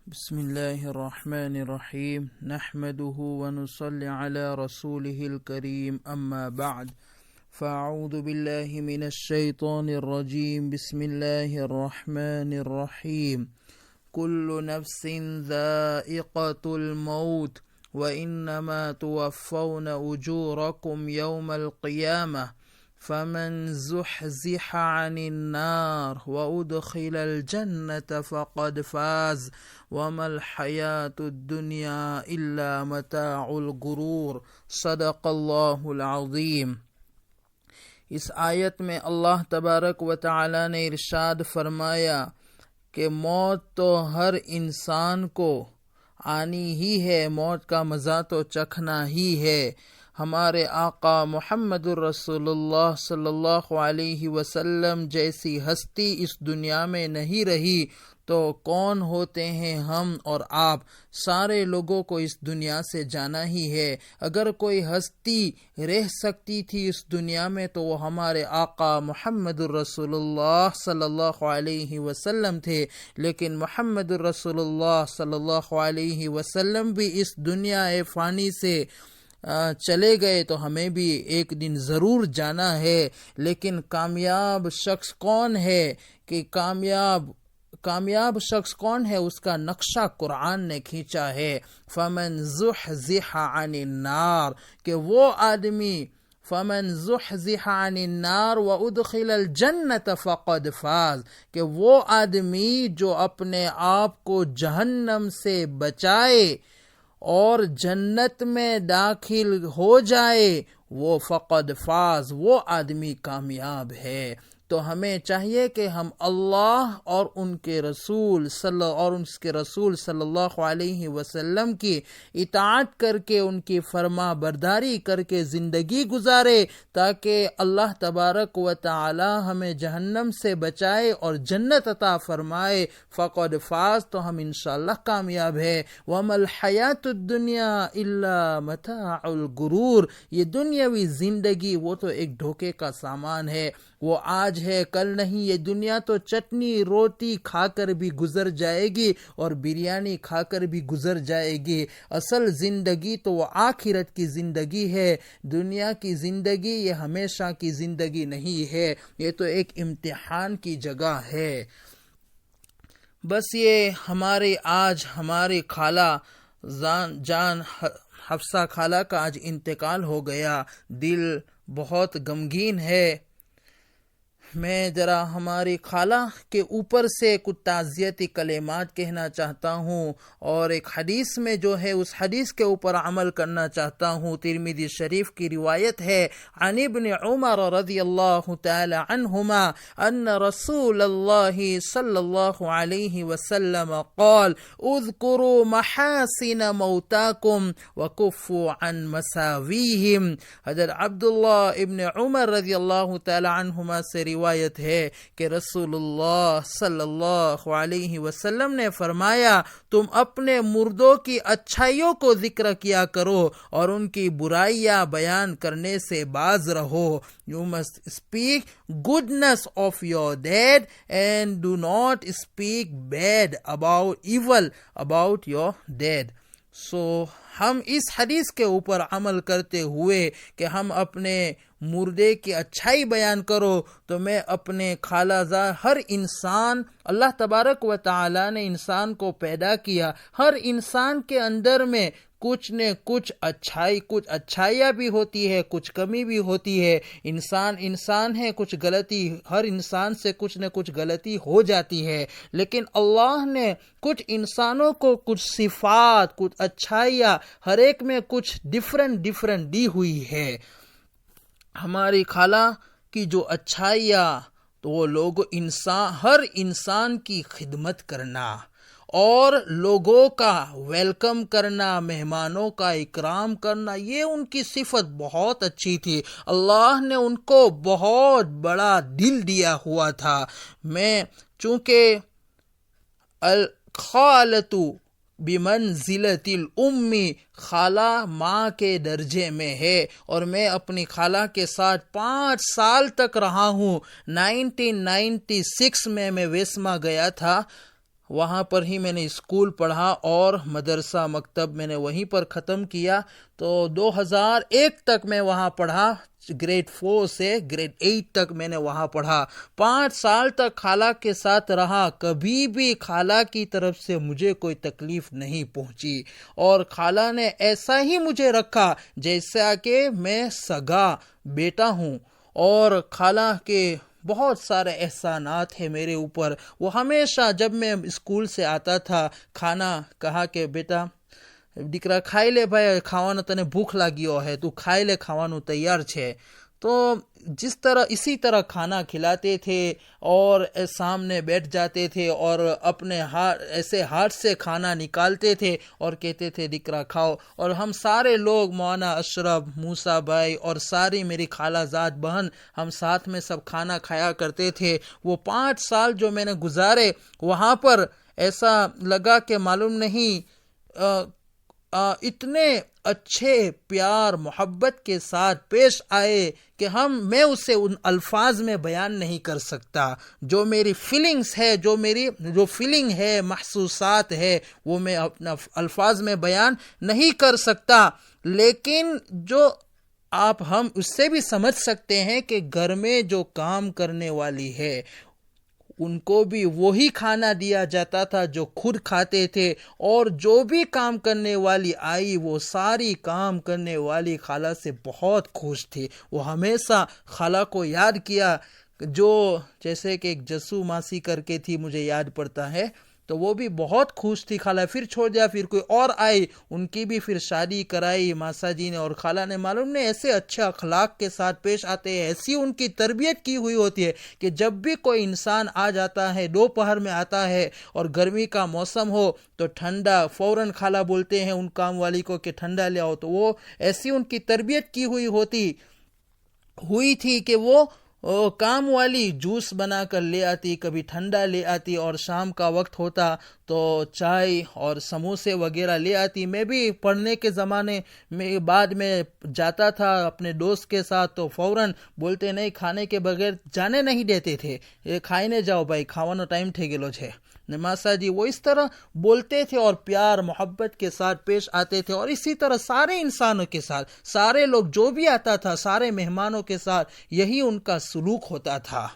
بسم الله الرحمن الرحيم نحمده ونصلي على رسوله الكريم أما بعد فأعوذ بالله من الشيطان الرجيم بسم الله الرحمن الرحيم كل نفس ذائقة الموت وإنما توفون أجوركم يوم القيامة فمن زحزح عن النار وأدخل الجنة فقد فاز وما الحياة الدنيا إلا متاع الغرور صدق اللہ العظیم۔ اس آیت میں اللہ تبارک و تعالی نے ارشاد فرمایا کہ موت تو ہر انسان کو آنی ہی ہے، موت کا مزہ تو چکھنا ہی ہے۔ ہمارے آقا محمد الرسول اللہ صلی اللہ علیہ وسلم جیسی ہستی اس دنیا میں نہیں رہی تو کون ہوتے ہیں ہم اور آپ؟ سارے لوگوں کو اس دنیا سے جانا ہی ہے۔ اگر کوئی ہستی رہ سکتی تھی اس دنیا میں تو وہ ہمارے آقا محمد الرسول اللہ صلی اللہ علیہ وسلم تھے، لیکن محمد الرسول اللہ صلی اللہ علیہ وسلم بھی اس دنیا فانی سے چلے گئے تو ہمیں بھی ایک دن ضرور جانا ہے۔ لیکن کامیاب شخص کون ہے کہ کامیاب شخص کون ہے؟ اس کا نقشہ قرآن نے کھینچا ہے، فمن زحزح عن النار، کہ وہ آدمی فمن زحزح عن النار وادخل الجنت فقد فاز، کہ وہ آدمی جو اپنے آپ کو جہنم سے بچائے اور جنت میں داخل ہو جائے وہ فقد فاز، وہ آدمی کامیاب ہے۔ تو ہمیں چاہیے کہ ہم اللہ اور ان کے رسول صلی اللہ علیہ وسلم کی اطاعت کر کے ان کی فرما برداری کر کے زندگی گزارے تاکہ اللہ تبارک و تعالی ہمیں جہنم سے بچائے اور جنت عطا فرمائے۔ فقد فاز، تو ہم انشاءاللہ کامیاب ہے۔ وما الحیات الدنیا الا متاع الغرور، یہ دنیاوی زندگی وہ تو ایک دھوکے کا سامان ہے، وہ آج ہے کل نہیں۔ یہ دنیا تو چٹنی روٹی کھا کر بھی گزر جائے گی اور بریانی کھا کر بھی گزر جائے گی۔ اصل زندگی تو وہ آخرت کی زندگی ہے۔ دنیا کی زندگی یہ ہمیشہ کی زندگی نہیں ہے، یہ تو ایک امتحان کی جگہ ہے۔ بس یہ ہماری خالہ جان حفصہ خالہ کا آج انتقال ہو گیا، دل بہت غمگین ہے۔ میں ذرا ہماری خالہ کے اوپر سے کچھ تعزیتی کلمات کہنا چاہتا ہوں اور ایک حدیث میں جو ہے اس حدیث کے اوپر عمل کرنا چاہتا ہوں۔ ترمذی شریف کی روایت ہے، عن ابن عمر رضی اللہ تعالی عنہما ان رسول اللہ صلی اللہ علیہ وسلم قال اذکروا محاسن موتاکم وکفوا عن مساویہم۔ حضرت عبداللہ ابن عمر رضی اللہ تعالی عنہما سے روایت ہے کہ رسول اللہ صلی اللہ علیہ وسلم نے فرمایا، تم اپنے مردوں کی اچھائیوں کو ذکر کیا کرو اور ان کی برائیاں بیان کرنے سے باز رہو۔ You must speak goodness of your dead and do not speak bad evil about your dead. ہم اس حدیث کے اوپر عمل کرتے ہوئے کہ ہم اپنے مردے کی اچھائی بیان کرو، تو میں اپنے خالہ زاد ہر انسان، اللہ تبارک و تعالی نے انسان کو پیدا کیا، ہر انسان کے اندر میں کچھ نہ کچھ اچھائیاں بھی ہوتی ہے، کچھ کمی بھی ہوتی ہے۔ انسان ہے، کچھ غلطی، ہر انسان سے کچھ نہ کچھ غلطی ہو جاتی ہے، لیکن اللہ نے کچھ انسانوں کو کچھ صفات، کچھ اچھائیاں، ہر ایک میں کچھ ڈیفرنٹ دی ہوئی ہے۔ ہماری خالہ کی جو اچھائیاں تو وہ ہر انسان کی خدمت کرنا اور لوگوں کا ویلکم کرنا، مہمانوں کا اکرام کرنا، یہ ان کی صفت بہت اچھی تھی۔ اللہ نے ان کو بہت بڑا دل دیا ہوا تھا۔ میں چونکہ الخالۃ بمنزلۃ الام، خالہ ماں کے درجے میں ہے، اور میں اپنی خالہ کے ساتھ 5 سال تک رہا ہوں۔ 1996 میں ویسما گیا تھا وہاں پر ہی میں نے اسکول پڑھا اور مدرسہ مکتب میں نے وہیں پر ختم کیا. تو 2001 تک میں وہاں پڑھا، گریڈ 4 سے گریڈ 8 تک میں نے وہاں پڑھا. 5 سال تک خالہ کے ساتھ رہا. کبھی بھی خالہ کی طرف سے مجھے کوئی تکلیف نہیں پہنچی، اور خالہ نے ایسا ہی مجھے رکھا جیسا کہ میں سگا بیٹا ہوں. اور خالہ کے بہت سارے احسانات ہیں میرے اوپر. وہ ہمیشہ جب میں اسکول سے آتا تھا، کھانا کہا کہ بیٹا દીકરા ખાઈ લે ભાઈ, ખાવાનો તને ભૂખ લાગ્યો હે, તું ખાઈ લે, ખાવાનું તૈયાર છે. تو اسی طرح کھانا کھلاتے تھے اور سامنے بیٹھ جاتے تھے اور اپنے ایسے ہاتھ سے کھانا نکالتے تھے اور کہتے تھے دیکرا کھاؤ. اور ہم سارے لوگ، مولانا اشرف، موسیٰ بھائی اور ساری میری خالہ زاد بہن، ہم ساتھ میں سب کھانا کھایا کرتے تھے. وہ 5 سال جو میں نے گزارے وہاں پر، ایسا لگا کہ معلوم نہیں اتنے اچھے پیار محبت کے ساتھ پیش آئے کہ میں اسے ان الفاظ میں بیان نہیں کر سکتا. جو میری فیلنگز ہے، جو فیلنگ ہے، محسوسات ہے، وہ میں اپنا الفاظ میں بیان نہیں کر سکتا. لیکن جو ہم اس سے بھی سمجھ سکتے ہیں کہ گھر میں جو کام کرنے والی ہے ان کو بھی وہی کھانا دیا جاتا تھا جو خود کھاتے تھے. اور جو بھی کام کرنے والی آئی، وہ ساری کام کرنے والی خالہ سے بہت خوش تھی. وہ ہمیشہ خالہ کو یاد کیا، جو جیسے کہ ایک جسو ماسی کر کے تھی، مجھے یاد پڑتا ہے، تو وہ بھی بہت خوش تھی. خالہ پھر چھوڑ دیا، پھر کوئی اور آئی، ان کی بھی پھر شادی کرائی ماسا جی نے. اور خالہ نے معلوم نہیں ایسے اچھے اخلاق کے ساتھ پیش آتے ہیں، ایسی ان کی تربیت کی ہوئی ہوتی ہے کہ جب بھی کوئی انسان آ جاتا ہے، دوپہر میں آتا ہے اور گرمی کا موسم ہو تو ٹھنڈا، فوراً خالہ بولتے ہیں ان کام والی کو کہ ٹھنڈا لے آؤ. تو وہ ایسی ان کی تربیت کی ہوئی تھی کہ وہ کام والی جوس بنا کر لے آتی، کبھی ٹھنڈا لے آتی، اور شام کا وقت ہوتا تو چائے اور سموسے وغیرہ لے آتی. میں بھی پڑھنے کے زمانے میں بعد میں جاتا تھا اپنے دوست کے ساتھ تو فوراً بولتے نہیں، کھانے کے بغیر جانے نہیں دیتے تھے. یہ کھائنے جاؤ بھائی، کھاوانو ٹائم تھے گلو ہے نماسا جی. وہ اس طرح بولتے تھے اور پیار محبت کے ساتھ پیش آتے تھے. اور اسی طرح سارے انسانوں کے ساتھ، سارے لوگ جو بھی آتا تھا، سارے مہمانوں کے ساتھ یہی ان کا سلوک ہوتا تھا.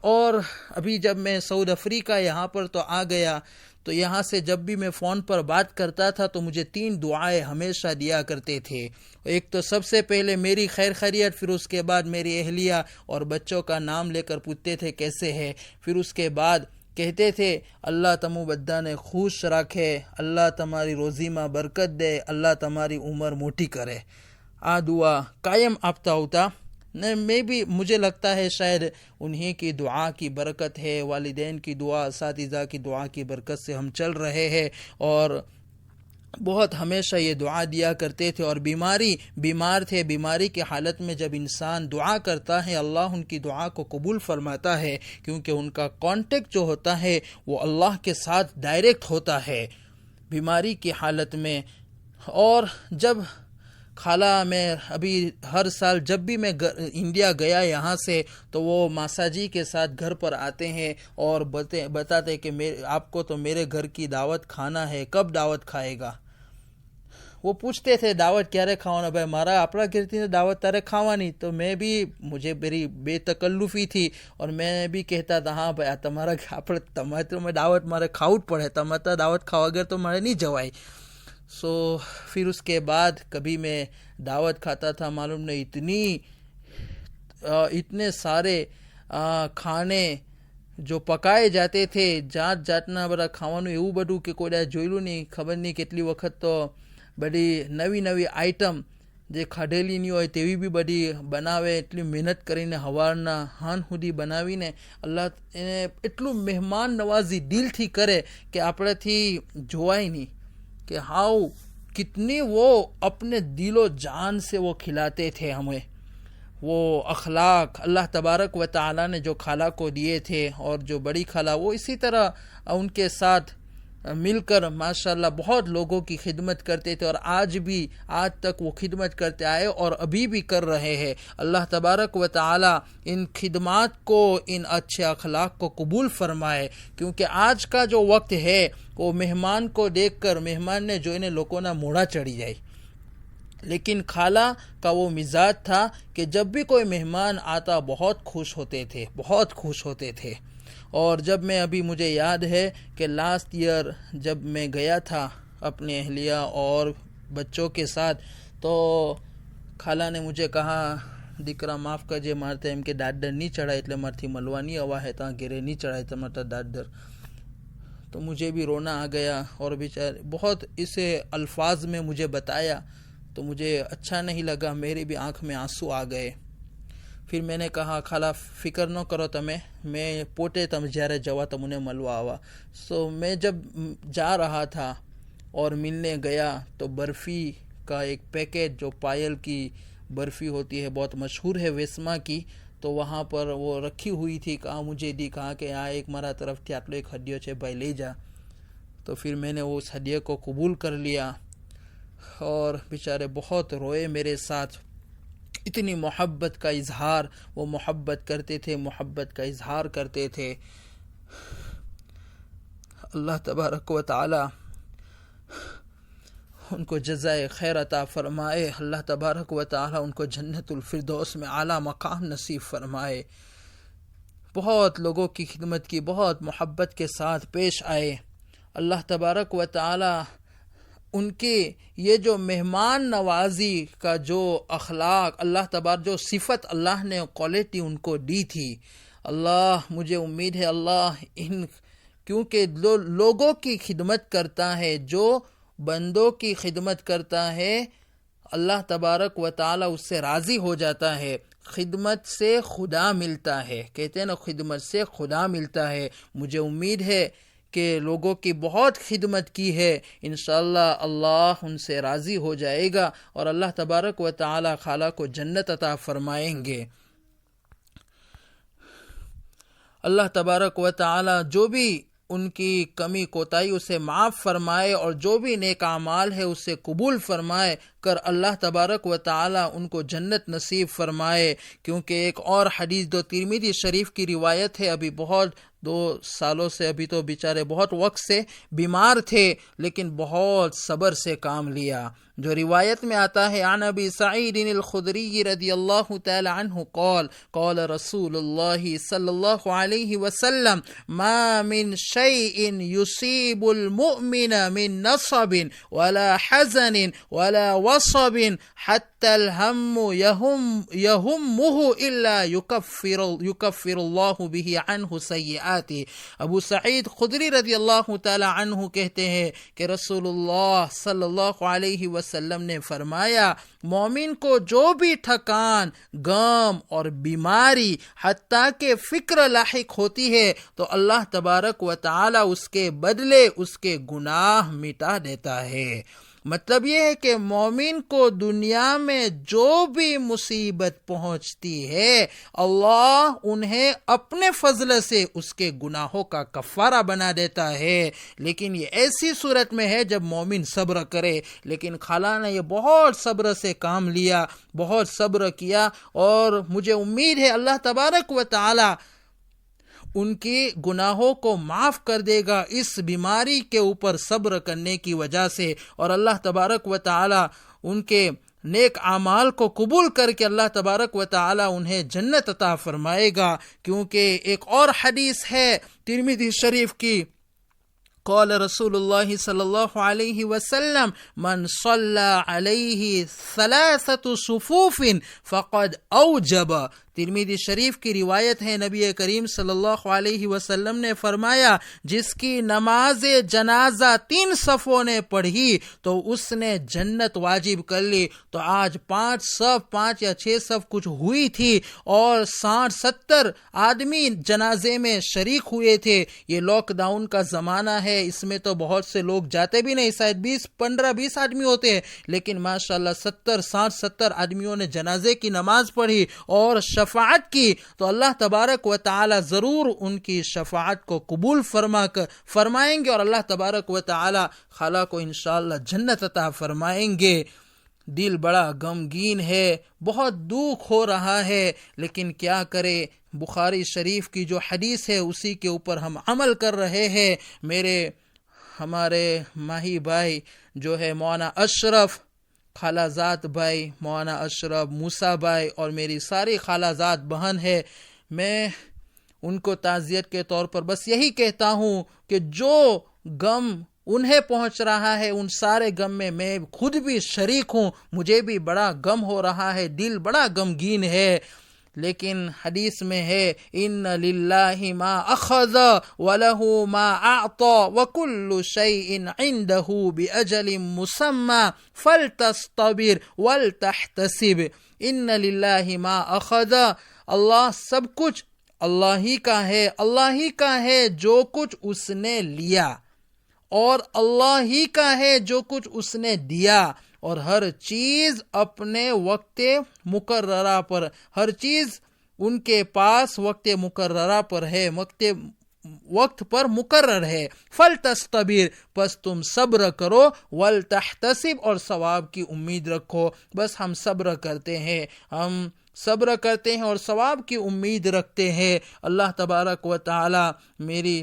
اور ابھی جب میں ساؤتھ افریقہ یہاں پر تو آ گیا، تو یہاں سے جب بھی میں فون پر بات کرتا تھا تو مجھے 3 دعائیں ہمیشہ دیا کرتے تھے. ایک تو سب سے پہلے میری خیر خیریت، پھر اس کے بعد میری اہلیہ اور بچوں کا نام لے کر پوچھتے تھے کیسے ہے. پھر اس کے بعد کہتے تھے اللہ تمو بدہ نے خوش رکھے، اللہ تمہاری روزی میں برکت دے، اللہ تمہاری عمر موٹی کرے. دعا قائم آپتا ہوتا. میں بھی، مجھے لگتا ہے شاید انہی کی دعا کی برکت ہے، والدین کی دعا، اساتذہ کی دعا کی برکت سے ہم چل رہے ہیں. اور بہت ہمیشہ یہ دعا دیا کرتے تھے. اور بیمار تھے، بیماری کی حالت میں جب انسان دعا کرتا ہے اللہ ان کی دعا کو قبول فرماتا ہے، کیونکہ ان کا کانٹیکٹ جو ہوتا ہے وہ اللہ کے ساتھ ڈائریکٹ ہوتا ہے بیماری کی حالت میں. اور جب خالہ میں ابھی ہر سال جب بھی میں انڈیا گیا یہاں سے، تو وہ ماسا جی کے ساتھ گھر پر آتے ہیں اور بتاتے کہ آپ کو تو میرے گھر کی دعوت کھانا ہے، کب دعوت کھائے گا. وہ پوچھتے تھے دعوت کیارے کھاوانا بھائی، مارا اپنا گرتی نے دعوت تارے کھاوانی. تو میں بھی، مجھے میری بے تکلفی تھی اور میں بھی کہتا تھا ہاں بھائی تمہارا تمہیں تو میں دعوت مارے کھاؤٹ پڑے، تمہارا دعوت کھاؤ اگر تو مارے نہیں جوائی. پھر اس کے بعد کبھی میں دعوت کھاتا تھا، معلوم نہیں اتنے سارے کھانے جو پکائے جاتے تھے، جاتنا بڑا کھاوانو એવું બધું کہ કોઈ જોયેલું નહીં. ખબર નહીં કેટલી વખત તો બધી નવી આઈટમ જે ખાધેલી નહીં હોય તેવી બી બધી બનાવે. એટલી મહેનત કરીને સવારના હાન સુધી બનાવીને અલ્લાહ એને એટલું મહેમાન નવાઝી દિલથી કરે કે આપણાથી જોવાય નહીં کہ کتنی وہ اپنے دل و جان سے وہ کھلاتے تھے ہمیں. وہ اخلاق اللہ تبارک و تعالی نے جو خالہ کو دیے تھے، اور جو بڑی خالہ وہ اسی طرح ان کے ساتھ مل کر ماشاءاللہ بہت لوگوں کی خدمت کرتے تھے، اور آج تک وہ خدمت کرتے آئے اور ابھی بھی کر رہے ہیں۔ اللہ تبارک و تعالی ان خدمات کو، ان اچھے اخلاق کو قبول فرمائے، کیونکہ آج کا جو وقت ہے وہ مہمان کو دیکھ کر مہمان نے جو انہیں لوگوں نہ موڑا چڑھی جائے، لیکن خالہ کا وہ مزاج تھا کہ جب بھی کوئی مہمان آتا بہت خوش ہوتے تھے۔ اور جب میں ابھی مجھے یاد ہے کہ لاسٹ ایئر جب میں گیا تھا اپنے اہلیہ اور بچوں کے ساتھ، تو خالہ نے مجھے کہا دیکرا معاف کجے مارتے ایم کے ڈاڈ ڈر نہیں چڑھا એટલે મારથી મળવાની હવા ہے تا گرے نہیں چڑھائے તમારા ڈاڈ ڈر، تو مجھے بھی رونا آ گیا، اور بیچارے بہت اسے الفاظ میں مجھے بتایا تو مجھے اچھا نہیں لگا، میری بھی آنکھ میں آنسو آ گئے۔ پھر میں نے کہا خالہ فکر نہ کرو تمہیں، میں پوٹے تم جارے جوا تم انہیں ملوا آوا۔ میں جب جا رہا تھا اور ملنے گیا تو برفی کا ایک پیکٹ، جو پائل کی برفی ہوتی ہے بہت مشہور ہے ویسما کی، تو وہاں پر وہ رکھی ہوئی تھی، کہا مجھے دی، کہا کہ یہاں ایک مارا طرف تھی آٹلو ایک ہڈیو چھے بھائی لے جا۔ تو پھر میں نے اس ہڈیے کو قبول کر لیا، اور بیچارے بہت روئے میرے ساتھ۔ اتنی محبت کا اظہار وہ محبت کرتے تھے، محبت کا اظہار کرتے تھے۔ اللہ تبارک و تعالی ان کو جزائے خیر عطا فرمائے، اللہ تبارک و تعالی ان کو جنت الفردوس میں اعلیٰ مقام نصیب فرمائے۔ بہت لوگوں کی خدمت کی، بہت محبت کے ساتھ پیش آئے۔ اللہ تبارک و تعالی ان کے یہ جو مہمان نوازی کا جو اخلاق اللہ تبارک، جو صفت اللہ نے کوالٹی ان کو دی تھی، اللہ مجھے امید ہے اللہ کیونکہ لوگوں کی خدمت کرتا ہے، جو بندوں کی خدمت کرتا ہے، اللہ تبارک و تعالی اس سے راضی ہو جاتا ہے۔ خدمت سے خدا ملتا ہے، کہتے ہیں نا خدمت سے خدا ملتا ہے۔ مجھے امید ہے کہ لوگوں کی بہت خدمت کی ہے، انشاءاللہ اللہ ان سے راضی ہو جائے گا، اور اللہ تبارک و تعالی خالہ کو جنت عطا فرمائیں گے۔ اللہ تبارک و تعالی جو بھی ان کی کمی کوتاہی اسے معاف فرمائے، اور جو بھی نیک اعمال ہے اسے قبول فرمائے کر اللہ تبارک و تعالی ان کو جنت نصیب فرمائے۔ کیونکہ ایک اور حدیث جو ترمذی شریف کی روایت ہے، ابھی بہت 2 سالوں سے، ابھی تو بیچارے بہت وقت سے بیمار تھے لیکن بہت صبر سے کام لیا، جو روایت میں آتا ہے عن ابی سعید الخدری رضی اللہ تعالی عنہ قال قال رسول اللہ صلی اللہ علیہ وسلم ما من شیء یصیب المؤمن من نصب ولا حزن ولا وصب حتى الهم يهمه الا يكفر الله به عنه سیئاته۔ ابو سعید خدری رضی اللہ تعالی عنہ کہتے ہیں کہ رسول اللہ صلی اللہ علیہ وسلم نے فرمایا، مومن کو جو بھی تھکان، غم اور بیماری حتیٰ کہ فکر لاحق ہوتی ہے تو اللہ تبارک و تعالی اس کے بدلے اس کے گناہ مٹا دیتا ہے۔ مطلب یہ ہے کہ مومن کو دنیا میں جو بھی مصیبت پہنچتی ہے، اللہ انہیں اپنے فضل سے اس کے گناہوں کا کفارہ بنا دیتا ہے، لیکن یہ ایسی صورت میں ہے جب مومن صبر کرے۔ لیکن خالہ نے یہ بہت صبر سے کام لیا، بہت صبر کیا، اور مجھے امید ہے اللہ تبارک و تعالی ان کی گناہوں کو معاف کر دے گا اس بیماری کے اوپر صبر کرنے کی وجہ سے، اور اللہ تبارک و تعالی ان کے نیک اعمال کو قبول کر کے اللہ تبارک و تعالی انہیں جنت عطا فرمائے گا۔ کیونکہ ایک اور حدیث ہے ترمذی شریف کی، قال رسول اللہ صلی اللہ علیہ وسلم من صلی علیہ 3 صفوف فقد اوجب۔ ترمذی شریف کی روایت ہے، نبی کریم صلی اللہ علیہ وسلم نے فرمایا، جس کی نماز جنازہ 3 صفوں نے پڑھی تو اس نے جنت واجب کر لی۔ تو آج 5 صف 5 یا 6 صف کچھ ہوئی تھی، اور 60-70 آدمی جنازے میں شریک ہوئے تھے۔ یہ لاک ڈاؤن کا زمانہ ہے، اس میں تو بہت سے لوگ جاتے بھی نہیں، شاید 15-20 آدمی ہوتے ہیں، لیکن ماشاءاللہ 60-70 آدمیوں نے جنازے کی نماز پڑھی، اور شفاعت کی تو اللہ تبارک و تعالی ضرور ان کی شفاعت کو قبول فرمائیں گے، اور اللہ تبارک و تعالی خالہ کو انشاءاللہ جنت عطا فرمائیں گے۔ دل بڑا غمگین ہے، بہت دکھ ہو رہا ہے، لیکن کیا کرے، بخاری شریف کی جو حدیث ہے اسی کے اوپر ہم عمل کر رہے ہیں۔ ہمارے ماہی بھائی جو ہے مولانا اشرف، خالہ زاد بھائی مولانا اشرف، موسیٰ بھائی اور میری ساری خالہ زاد بہن ہے، میں ان کو تعزیت کے طور پر بس یہی کہتا ہوں کہ جو غم انہیں پہنچ رہا ہے ان سارے غم میں خود بھی شریک ہوں، مجھے بھی بڑا غم ہو رہا ہے، دل بڑا غمگین ہے۔ لیکن حدیث میں ہے ان للہ ما اخذ وله ما اعطى وكل شيء عنده باجل مسمى فلتصطبر ولتحتسب۔ ان للہ ما اخذ، اللہ سب کچھ اللہ ہی کا ہے، اللہ ہی کا ہے جو کچھ اس نے لیا، اور اللہ ہی کا ہے جو کچھ اس نے دیا، اور ہر چیز اپنے وقت مقررہ پر، ہر چیز ان کے پاس وقت مقررہ پر ہے، وقت پر مقرر ہے۔ فلتصطبر، پس تم صبر کرو، ولتحتسب، اور ثواب کی امید رکھو۔ بس ہم صبر کرتے ہیں، اور ثواب کی امید رکھتے ہیں۔ اللہ تبارک و تعالی میری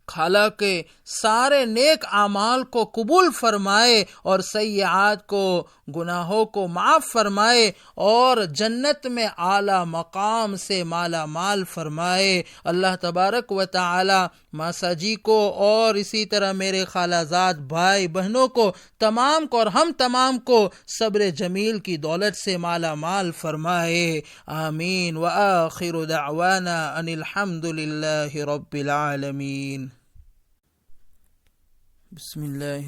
خالہ کے سارے نیک اعمال کو قبول فرمائے، اور سیئات کو، گناہوں کو معاف فرمائے، اور جنت میں اعلیٰ مقام سے مالا مال فرمائے۔ اللہ تبارک و تعالی ماسا جی کو اور اسی طرح میرے خالہ زاد بھائی بہنوں کو تمام کو اور ہم تمام کو صبر جمیل کی دولت سے مالا مال فرمائے، آمین۔ وآخر دعوانا ان الحمد للہ رب العالمین۔ بسم اللہ